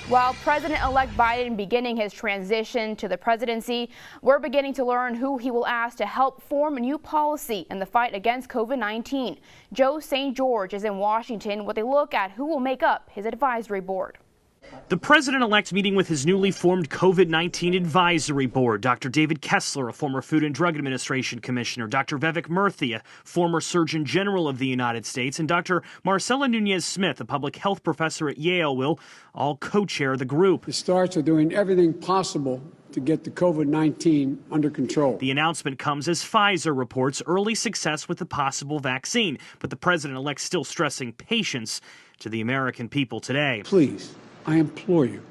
While President-elect Biden beginning his transition to the presidency, we're beginning to learn who he will ask to help form a new policy in the fight against COVID-19. Joe St. George is in Washington with a look at who will make up his advisory board. The president-elect meeting with his newly formed COVID-19 advisory board. Dr. David Kessler, a former Food and Drug Administration commissioner, Dr. Vivek Murthy, a former Surgeon General of the United States, and Dr. Marcella Nunez-Smith, a public health professor at Yale, will all co-chair the group. The stars are doing everything possible to get the COVID-19 under control. The announcement comes as Pfizer reports early success with the possible vaccine, but the president-elect still stressing patience to the American people today. Please, I implore you,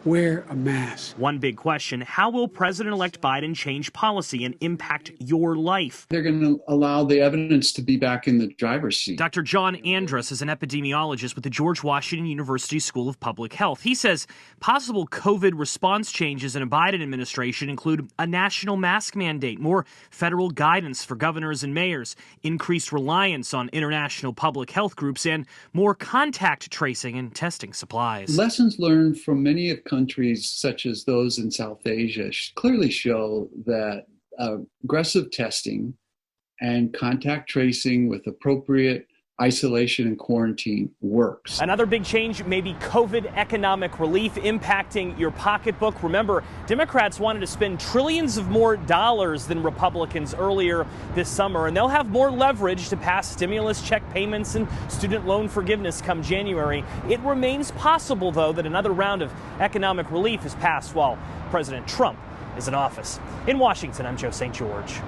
wear a mask. One big question, how will President-elect Biden change policy and impact your life? They're going to allow the evidence to be back in the driver's seat. Dr. John Andrus is an epidemiologist with the George Washington University School of Public Health. He says possible COVID response changes in a Biden administration include a national mask mandate, more federal guidance for governors and mayors, increased reliance on international public health groups, and more contact tracing and testing supplies. Lessons learned from many of countries such as those in South Asia clearly show that aggressive testing and contact tracing with appropriate isolation and quarantine works. Another big change may be COVID economic relief impacting your pocketbook. Remember, Democrats wanted to spend trillions of more dollars than Republicans earlier this summer, and they'll have more leverage to pass stimulus check payments and student loan forgiveness come January. It remains possible, though, that another round of economic relief is passed while President Trump is in office. In Washington, I'm Joe St. George.